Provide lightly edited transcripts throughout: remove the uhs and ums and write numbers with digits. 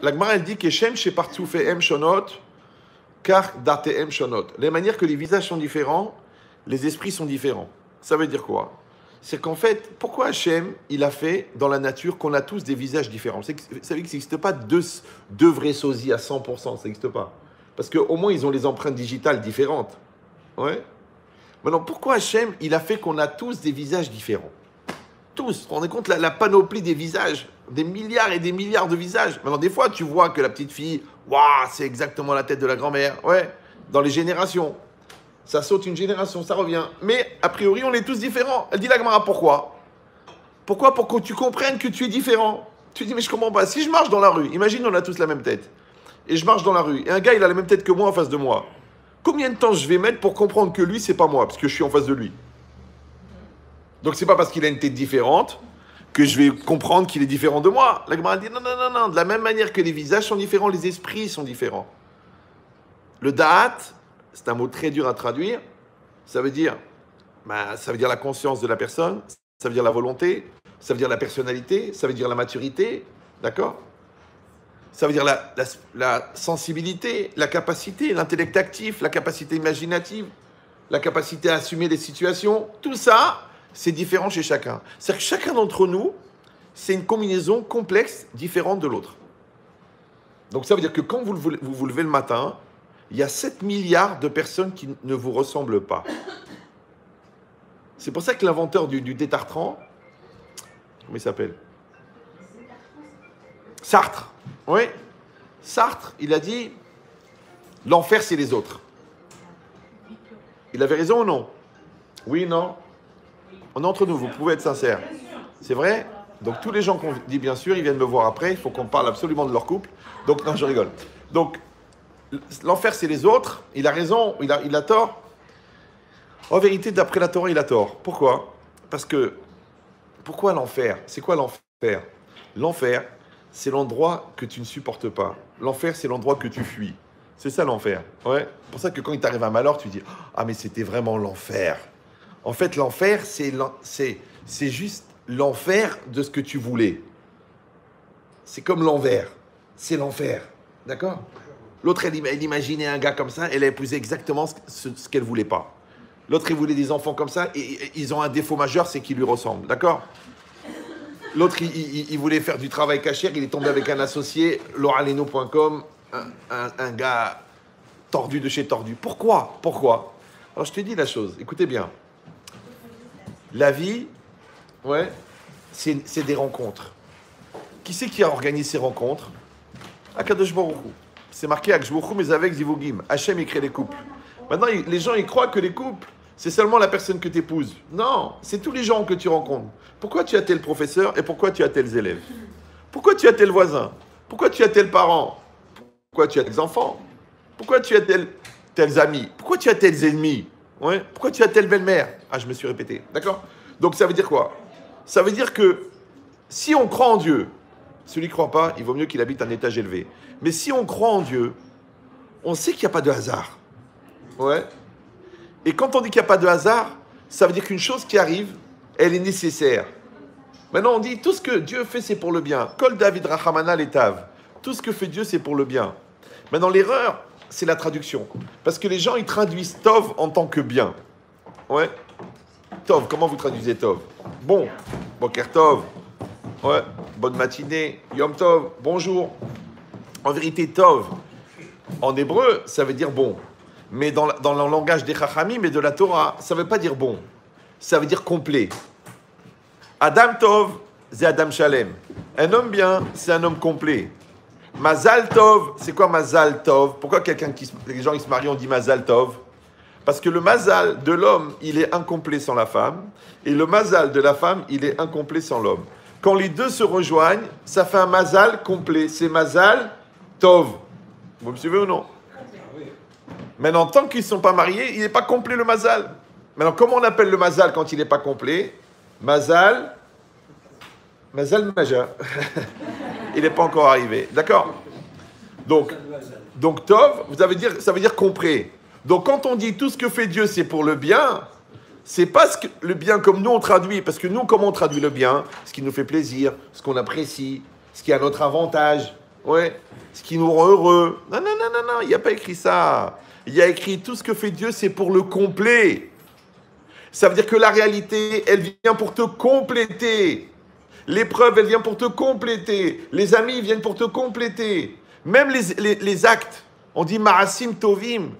La Gemara, elle dit que Shem Shepartsoufehem Shonot, car Datehem Shonot. Les manières que les visages sont différents, les esprits sont différents. Ça veut dire quoi? C'est qu'en fait, pourquoi Hachem, il a fait dans la nature qu'on a tous des visages différents? Vous savez qu'il n'existe pas deux vrais sosies à 100%, ça n'existe pas. Parce qu'au moins, ils ont les empreintes digitales différentes. Ouais. Maintenant, pourquoi Hachem, il a fait qu'on a tous des visages différents? Tous. Vous vous rendez compte la panoplie des visages? Des milliards et des milliards de visages. Maintenant, des fois, tu vois que la petite fille, waouh, c'est exactement la tête de la grand-mère. Ouais. Dans les générations. Ça saute une génération, ça revient. Mais, a priori, on est tous différents. Elle dit la Gemara, pourquoi? Pourquoi? Pour que tu comprennes que tu es différent. Tu dis, mais je comprends pas. Si je marche dans la rue, imagine, on a tous la même tête. Et je marche dans la rue. Et un gars, il a la même tête que moi en face de moi. Combien de temps je vais mettre pour comprendre que lui, c'est pas moi, parce que je suis en face de lui? Donc, c'est pas parce qu'il a une tête différente que je vais comprendre qu'il est différent de moi. La Gemara dit, non, non, non, non. De la même manière que les visages sont différents, les esprits sont différents. Le da'at, c'est un mot très dur à traduire. Ça veut dire la conscience de la personne, ça veut dire la volonté, ça veut dire la personnalité, ça veut dire la maturité, d'accord? Ça veut dire la sensibilité, la capacité, l'intellect actif, la capacité imaginative, la capacité à assumer les situations. Tout ça, c'est différent chez chacun. C'est-à-dire que chacun d'entre nous, c'est une combinaison complexe, différente de l'autre. Donc ça veut dire que quand vous vous levez le matin, il y a 7 milliards de personnes qui ne vous ressemblent pas. C'est pour ça que l'inventeur du détartrant, comment il s'appelle? Sartre. Oui. Sartre, il a dit, l'enfer, c'est les autres. Il avait raison ou non? Oui, non? On est entre nous, vous pouvez être sincère. C'est vrai? Donc tous les gens qu'on dit bien sûr, ils viennent me voir après, il faut qu'on parle absolument de leur couple. Donc non, je rigole. Donc, l'enfer, c'est les autres. Il a raison, il a tort. En vérité, d'après la Torah, il a tort. Pourquoi? Parce que, pourquoi l'enfer? C'est quoi l'enfer? L'enfer, c'est l'endroit que tu ne supportes pas. L'enfer, c'est l'endroit que tu fuis. C'est ça l'enfer. Ouais. C'est pour ça que quand il t'arrive un malheur, tu dis « Ah, mais c'était vraiment l'enfer. » En fait, l'enfer, c'est juste l'enfer de ce que tu voulais. C'est comme l'envers. C'est l'enfer. D'accord? L'autre, elle imaginait un gars comme ça, elle a épousé exactement ce qu'elle ne voulait pas. L'autre, il voulait des enfants comme ça, et ils ont un défaut majeur, c'est qu'ils lui ressemblent. D'accord? L'autre, il voulait faire du travail cachère, il est tombé avec un associé, lauraleno.com, un gars tordu de chez tordu. Pourquoi? Alors, je te dis la chose, écoutez bien. La vie, ouais, c'est des rencontres. Qui c'est qui a organisé ces rencontres? Akadosh Baruch Hu. C'est marqué Akadosh Baruch Hu, mais avec Zivugim. Hachem, il crée les couples. Maintenant, les gens, ils croient que les couples, c'est seulement la personne que tu épouses. Non, c'est tous les gens que tu rencontres. Pourquoi tu as tel professeur et pourquoi tu as tels élèves? Pourquoi tu as tel voisin? Pourquoi tu as tel parent? Pourquoi tu as tels enfants? Pourquoi tu as tels amis? Pourquoi tu as tels ennemis? Ouais. Pourquoi tu as telle belle-mère? Ah, je me suis répété. D'accord? Donc, ça veut dire quoi? Ça veut dire que si on croit en Dieu, celui qui ne croit pas, il vaut mieux qu'il habite un étage élevé. Mais si on croit en Dieu, on sait qu'il n'y a pas de hasard. Ouais. Et quand on dit qu'il n'y a pas de hasard, ça veut dire qu'une chose qui arrive, elle est nécessaire. Maintenant, on dit tout ce que Dieu fait, c'est pour le bien. Kol David Rachamana Letav. Tout ce que fait Dieu, c'est pour le bien. Maintenant, l'erreur, c'est la traduction. Parce que les gens, ils traduisent Tov en tant que bien. Ouais. Tov, comment vous traduisez Tov? Bon. Boker Tov. Ouais. Bonne matinée. Yom Tov. Bonjour. En vérité, Tov, en hébreu, ça veut dire bon. Mais dans le langage des Chachamim et de la Torah, ça ne veut pas dire bon. Ça veut dire complet. Adam Tov, c'est Adam Shalem. Un homme bien, c'est un homme complet. Mazal Tov, c'est quoi Mazal Tov? Pourquoi les gens qui se marient, on dit Mazal Tov? Parce que le Mazal de l'homme, il est incomplet sans la femme. Et le Mazal de la femme, il est incomplet sans l'homme. Quand les deux se rejoignent, ça fait un Mazal complet. C'est Mazal Tov. Vous me suivez ou non? Maintenant, tant qu'ils ne sont pas mariés, il n'est pas complet le Mazal. Maintenant, comment on appelle le Mazal quand il n'est pas complet? Mazal Maja. Il n'est pas encore arrivé. D'accord? Donc Tov, ça veut dire complet. Donc, quand on dit tout ce que fait Dieu, c'est pour le bien, c'est pas le bien comme nous on traduit. Parce que nous, comment on traduit le bien? Ce qui nous fait plaisir, ce qu'on apprécie, ce qui est à notre avantage. Ouais. Ce qui nous rend heureux. Non, non, non, non, non, il n'y a pas écrit ça. Il y a écrit tout ce que fait Dieu, c'est pour le complet. Ça veut dire que la réalité, elle vient pour te compléter. L'épreuve, elle vient pour te compléter. Les amis viennent pour te compléter. Même les actes. On dit Ma'asim Tovim.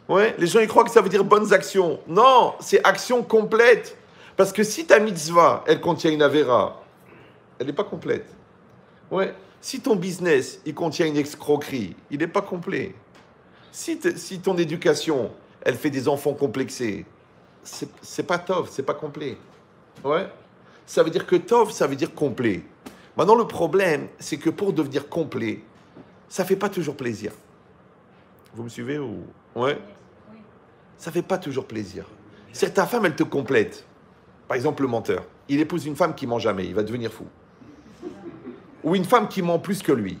Ouais, les gens ils croient que ça veut dire bonnes actions. Non, c'est action complète. Parce que si ta mitzvah, elle contient une avéra, elle n'est pas complète. Ouais. Si ton business, il contient une escroquerie, il n'est pas complet. Si ton éducation, elle fait des enfants complexés, c'est pas tov, c'est pas complet. Ouais. Ça veut dire que tov, ça veut dire complet. Maintenant, le problème, c'est que pour devenir complet, ça fait pas toujours plaisir. Vous me suivez ou... Ouais. Ça fait pas toujours plaisir. C'est que ta femme, elle te complète. Par exemple, le menteur. Il épouse une femme qui ment jamais, il va devenir fou. Ou une femme qui ment plus que lui.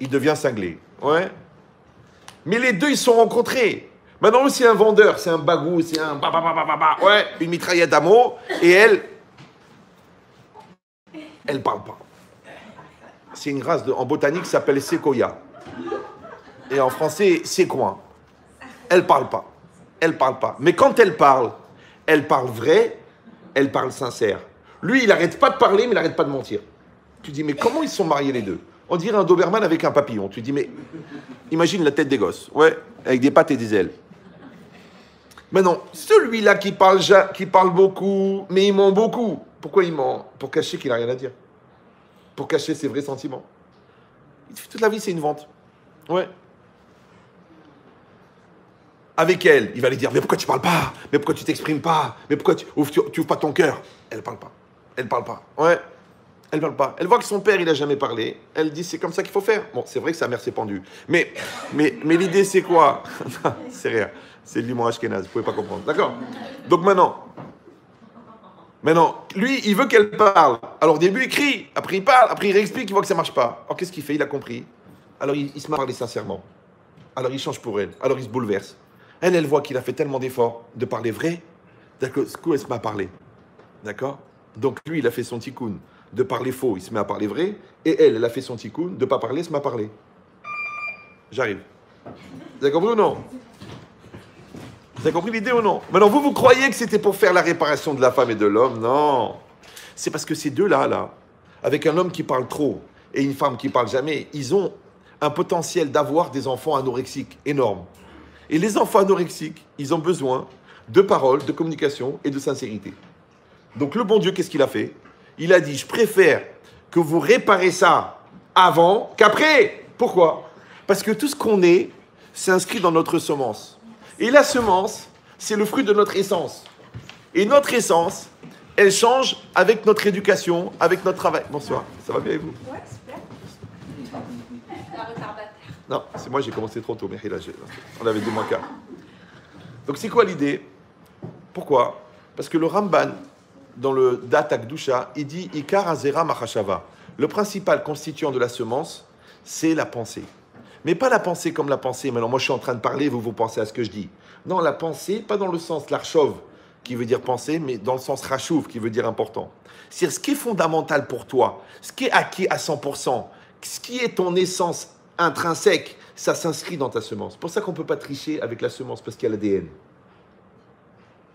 Il devient cinglé. Ouais. Mais les deux, ils se sont rencontrés. Maintenant, c'est un vendeur, c'est un bagou, c'est un... Ouais, une mitraillette d'amour. Et elle parle pas. C'est une race en botanique qui s'appelle séquoia. Et en français, séquoia. Elle parle pas. Elle parle pas. Mais quand elle parle vrai, elle parle sincère. Lui, il n'arrête pas de parler, mais il n'arrête pas de mentir. Tu dis, mais comment ils se sont mariés les deux? On dirait un Doberman avec un papillon. Tu dis, mais imagine la tête des gosses. Ouais, avec des pattes et des ailes. Mais non, celui-là qui parle beaucoup, mais il ment beaucoup. Pourquoi il ment? Pour cacher qu'il n'a rien à dire. Pour cacher ses vrais sentiments. Toute la vie, c'est une vente. Ouais. Avec elle, il va lui dire, mais pourquoi tu parles pas? Mais pourquoi tu t'exprimes pas? Mais pourquoi tu ouvres pas ton cœur? Elle parle pas. Elle parle pas. Ouais. Elle parle pas. Elle voit que son père, il a jamais parlé. Elle dit, c'est comme ça qu'il faut faire. Bon, c'est vrai que sa mère s'est pendue. Mais l'idée, c'est quoi? C'est rien. C'est de l'humour ashkénaze, vous pouvez pas comprendre. D'accord? Donc maintenant, lui, il veut qu'elle parle. Alors au début, il crie. Après, il parle. Après, il réexplique. Il voit que ça marche pas. Alors qu'est-ce qu'il fait? Il a compris. Alors il se met à parler sincèrement. Alors il change pour elle. Alors il se bouleverse. Elle voit qu'il a fait tellement d'efforts de parler vrai. D'accord? Ce coup, elle se met à parler. D'accord? Donc lui, il a fait son tikkun de parler faux, il se met à parler vrai. Et elle a fait son tikkun de ne pas parler, se met à parler. J'arrive. Vous avez compris ou non? Vous avez compris l'idée ou non? Maintenant, vous croyez que c'était pour faire la réparation de la femme et de l'homme? Non. C'est parce que ces deux-là, avec un homme qui parle trop et une femme qui parle jamais, ils ont un potentiel d'avoir des enfants anorexiques énorme. Et les enfants anorexiques, ils ont besoin de paroles, de communication et de sincérité. Donc le bon Dieu, qu'est-ce qu'il a fait? Il a dit, je préfère que vous réparez ça avant qu'après. Pourquoi? Parce que tout ce qu'on est, c'est inscrit dans notre semence. Et la semence, c'est le fruit de notre essence. Et notre essence, elle change avec notre éducation, avec notre travail. Bonsoir, ça va bien avec vous? Ouais, super. La retardataire. Non, c'est moi, j'ai commencé trop tôt, mais là, on avait 2 moins quart. Donc c'est quoi l'idée? Pourquoi? Parce que le Ramban, dans le Dat Akdusha, il dit Ikar Azera Machashava. Le principal constituant de la semence, c'est la pensée. Mais pas la pensée comme la pensée. Maintenant, moi, je suis en train de parler, vous pensez à ce que je dis. Non, la pensée, pas dans le sens l'archov, qui veut dire penser, mais dans le sens rachouv, qui veut dire important. C'est-à-dire ce qui est fondamental pour toi, ce qui est acquis à 100%, ce qui est ton essence intrinsèque, ça s'inscrit dans ta semence. C'est pour ça qu'on ne peut pas tricher avec la semence, parce qu'il y a l'ADN.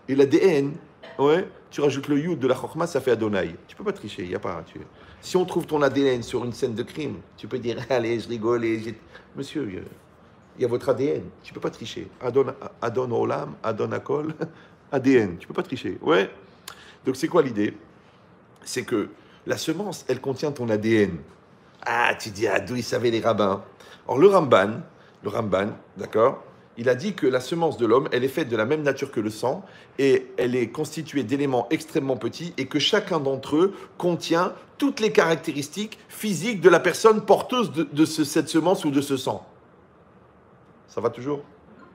Et l'ADN, ouais, tu rajoutes le yud de la chokma, ça fait Adonai. Tu peux pas tricher, il y a pas. Si on trouve ton ADN sur une scène de crime, tu peux dire allez, je rigole. Monsieur, il y a votre ADN. Tu peux pas tricher. Adon olam, Adon akol, ADN. Tu peux pas tricher. Ouais. Donc c'est quoi l'idée? C'est que la semence, elle contient ton ADN. Ah, tu dis, d'où ils savaient les rabbins? Or le Ramban, d'accord? Il a dit que la semence de l'homme, elle est faite de la même nature que le sang et elle est constituée d'éléments extrêmement petits et que chacun d'entre eux contient toutes les caractéristiques physiques de la personne porteuse de cette semence ou de ce sang. Ça va toujours?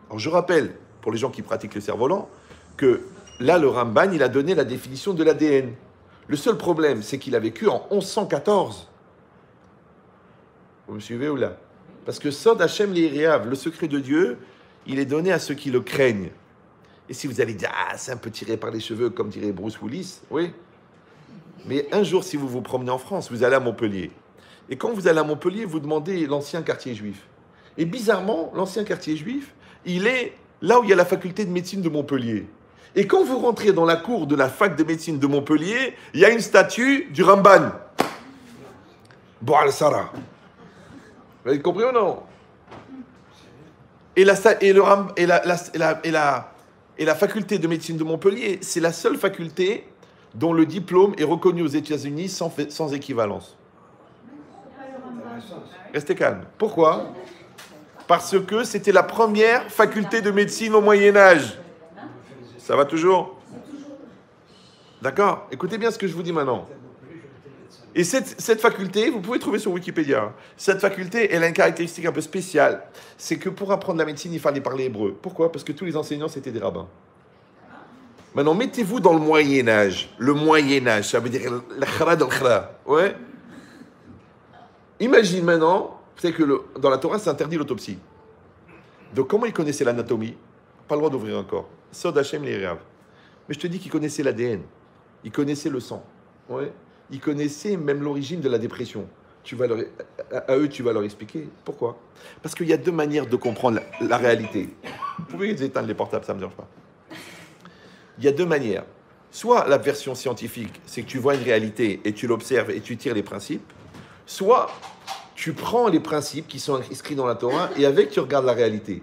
Alors je rappelle, pour les gens qui pratiquent le cerf-volant, que là, le Ramban, il a donné la définition de l'ADN. Le seul problème, c'est qu'il a vécu en 1114. Vous me suivez ou là? Parce que Sod Hashem Le'Iriav, le secret de Dieu, il est donné à ceux qui le craignent. Et si vous allez dire, ah, c'est un peu tiré par les cheveux, comme dirait Bruce Willis, oui. Mais un jour, si vous vous promenez en France, vous allez à Montpellier. Et quand vous allez à Montpellier, vous demandez l'ancien quartier juif. Et bizarrement, l'ancien quartier juif, il est là où il y a la faculté de médecine de Montpellier. Et quand vous rentrez dans la cour de la fac de médecine de Montpellier, il y a une statue du Ramban. Boal Sarah. Vous avez compris ou non? Et la faculté de médecine de Montpellier, c'est la seule faculté dont le diplôme est reconnu aux États-Unis sans équivalence. Restez calme. Pourquoi? Parce que c'était la première faculté de médecine au Moyen-Âge. Ça va toujours? D'accord? Écoutez bien ce que je vous dis maintenant. Et cette faculté, vous pouvez trouver sur Wikipédia, cette faculté, elle a une caractéristique un peu spéciale. C'est que pour apprendre la médecine, il fallait parler hébreu. Pourquoi? Parce que tous les enseignants, c'était des rabbins. Maintenant, mettez-vous dans le Moyen-Âge. Le Moyen-Âge, ça veut dire l'khra de l'khra. Ouais? Imagine maintenant, vous savez que dans la Torah, c'est interdit l'autopsie. Donc, comment ils connaissaient l'anatomie? Pas le droit d'ouvrir un corps. Sod Hashem les Réav. Mais je te dis qu'ils connaissaient l'ADN. Ils connaissaient le sang. Ouais? Ils connaissaient même l'origine de la dépression. À eux, tu vas leur expliquer. Pourquoi? Parce qu'il y a deux manières de comprendre la réalité. Vous pouvez éteindre les portables, ça ne me dérange pas. Il y a deux manières. Soit la version scientifique, c'est que tu vois une réalité et tu l'observes et tu tires les principes. Soit tu prends les principes qui sont inscrits dans la Torah et avec tu regardes la réalité.